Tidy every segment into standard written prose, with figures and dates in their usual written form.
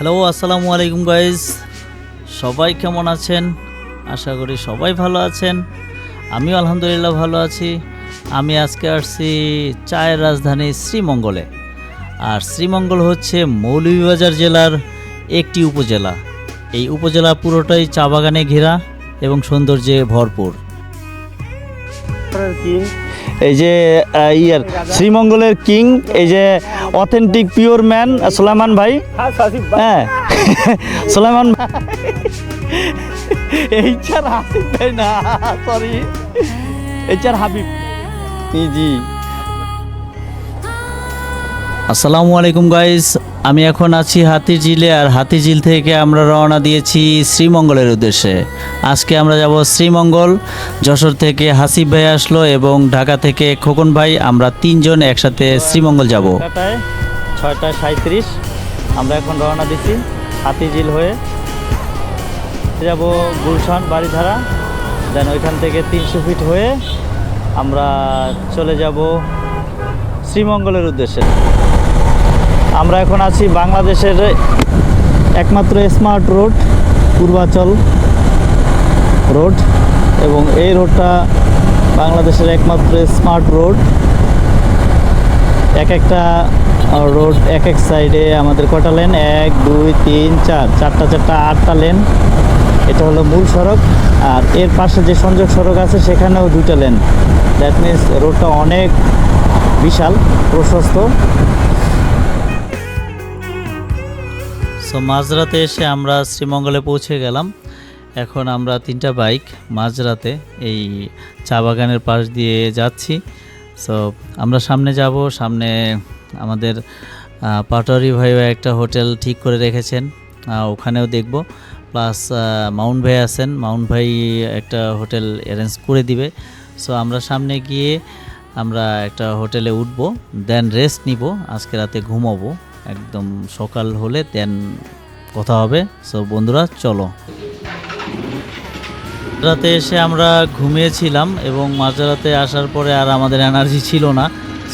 Hello, আসসালামু আলাইকুম guys. সবাই কেমন আছেন? আশা করি সবাই ভালো আছেন। আমিও আলহামদুলিল্লাহ ভালো আছি। আমি আজকে আসছি চায়ের রাজধানী শ্রীমঙ্গলে। আর শ্রীমঙ্গল হচ্ছে মৌলভীবাজার জেলার একটি উপজেলা। এই উপজেলা পুরোটাই চা বাগানে ঘেরা এবং সৌন্দর্যে ভরপুর। এই যে শ্রীমঙ্গলের কিং, এই যে অথেন্টিক পিওর ম্যান সুলাইমান ভাই। হ্যাঁ সুলাইমান এইচার হাসিব ভাই না, সরি, এইচার হাবিব। জি আসসালামু আলাইকুম গাইজ। আমি এখন আছি হাতিঝিলে, আর হাতিঝিল থেকে আমরা রওনা দিয়েছি শ্রীমঙ্গলের উদ্দেশ্যে। আজকে আমরা যাব শ্রীমঙ্গল। যশোর থেকে হাসিব ভাই আসলো এবং ঢাকা থেকে খোকন ভাই। আমরা তিনজন একসাথে শ্রীমঙ্গল যাব। 6:37 আমরা এখন রওনা দিচ্ছি হাতিঝিল হয়ে। যাব গুলশান বাড়িধারা, দেন ওইখান থেকে 300 ফিট হয়ে আমরা চলে যাব শ্রীমঙ্গলের উদ্দেশ্যে। আমরা এখন আছি বাংলাদেশের একমাত্র স্মার্ট রোড, পূর্বাচল রোড, এবং এই রোডটা বাংলাদেশের একমাত্র স্মার্ট রোড। একটা রোড এক সাইডে আমাদের কটা লেন, 1 2 3 4, 8টা লেন। এটা হলো মূল সড়ক, আর এর পাশে যে সংযোগ সড়ক আছে সেখানেও 2টা লেন। দ্যাট মিনস রোডটা অনেক বিশাল, প্রশস্ত। সো মাঝরাতে এসে আমরা শ্রীমঙ্গলে পৌঁছে গেলাম। এখন আমরা 3টা বাইক মাঝরাতে এই চা বাগানের পাশ দিয়ে যাচ্ছি। সো আমরা সামনে যাব। সামনে আমাদের পাটোয়ারি ভাইও একটা হোটেল ঠিক করে রেখেছেন, ওখানেও দেখব। প্লাস মাউন্ট ভাই আছেন, মাউন্ট ভাই একটা হোটেল অ্যারেঞ্জ করে দিবে। সো আমরা সামনে গিয়ে আমরা একটা হোটেলে উঠব, দেন রেস্ট নিব, আজকে রাতে ঘুমাবো। একদম সকাল হলে দেন কথা হবে। সো বন্ধুরা চলো। রাতে এসে আমরা ঘুমিয়েছিলাম এবং মাঝরাতে আসার পরে আর আমাদের এনার্জি ছিল না।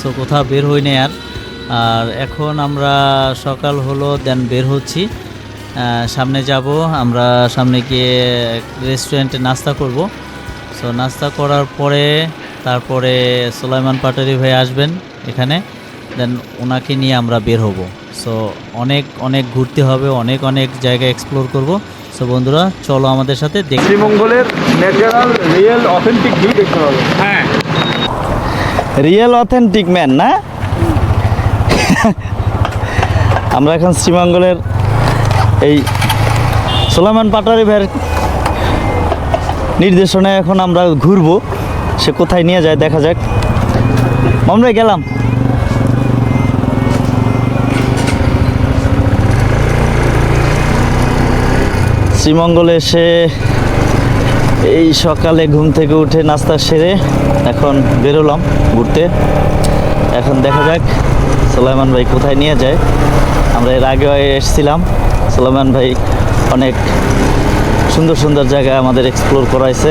সো কোথাও বের হইনি আর এখন আমরা সকাল হলো, দেন বের হচ্ছি। সামনে যাব আমরা, সামনে গিয়ে রেস্টুরেন্টে নাস্তা করব। সো নাস্তা করার পরে তারপরে সুলাইমান পাটোয়ারি ভাই আসবেন এখানে, দেন ওনাকে নিয়ে আমরা বের হব। সো অনেক ঘুরতে হবে, অনেক জায়গা এক্সপ্লোর করব। সো বন্ধুরা চলো আমাদের সাথে দেখি। শ্রীমঙ্গলের ন্যাচারাল রিয়েল অথেন্টিক ভিউ দেখতে পাবো। হ্যাঁ, রিয়েল অথেন্টিক ম্যান না। আমরা এখন শ্রীমঙ্গলের এই সুলাইমান পাটোয়ারি ভাইয়ের নির্দেশনায় এখন আমরা ঘুরবো। সে কোথায় নিয়ে যায় দেখা যাক। আমরা গেলাম। শ্রীমঙ্গলে এসে এই সকালে ঘুম থেকে উঠে নাস্তা সেরে এখন বেরোলাম ঘুরতে। এখন দেখা যাক সুলাইমান ভাই কোথায় নিয়ে যায়। আমরা এর আগে এসেছিলাম, সুলাইমান ভাই অনেক সুন্দর জায়গা আমাদের এক্সপ্লোর করাইছে।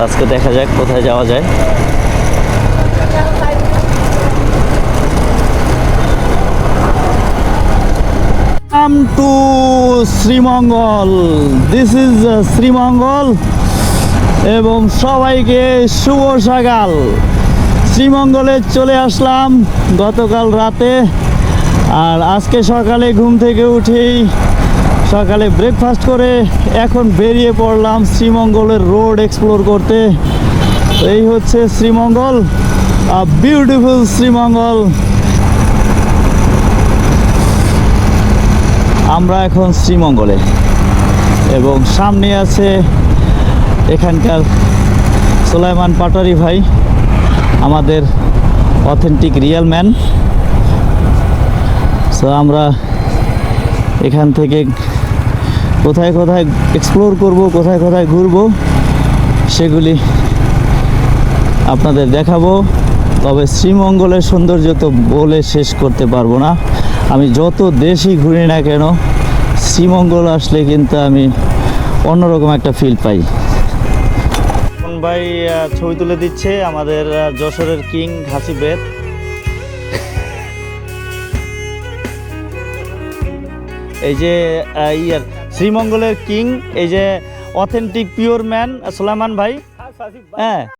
আজকে দেখা যাক কোথায় যাওয়া যায়। Welcome to Sreemangal. This is Sreemangal এবং সবাইকে শুভ সকাল। শ্রীমঙ্গলে চলে আসলাম গতকাল রাতে, আর আজকে সকালে ঘুম থেকে উঠেই সকালে ব্রেকফাস্ট করে এখন বেরিয়ে পড়লাম শ্রীমঙ্গলের রোড এক্সপ্লোর করতে। এই হচ্ছে শ্রীমঙ্গল, বিউটিফুল শ্রীমঙ্গল। আমরা এখন শ্রীমঙ্গলে এবং সামনে আছে এখানকার সুলাইমান পাটোয়ারি ভাই, আমাদের অথেন্টিক রিয়েল ম্যান। সো আমরা এখান থেকে কোথায় এক্সপ্লোর করব, কোথায় ঘুরবো, সেগুলি আপনাদের দেখাবো। তবে শ্রীমঙ্গলের সৌন্দর্য তো বলে শেষ করতে পারবো না। আমি যত দেশই ঘুরি না কেন, শ্রীমঙ্গল আসলে কিন্তু আমি অন্যরকম একটা ফিল পাই। ভাই ছবি তুলে দিচ্ছে আমাদের যশোরের কিং হাসিব ভাই। এই যে ইয়ার শ্রীমঙ্গলের কিং, এই যে অথেন্টিক পিওর ম্যান সুলাইমান ভাই। হ্যাঁ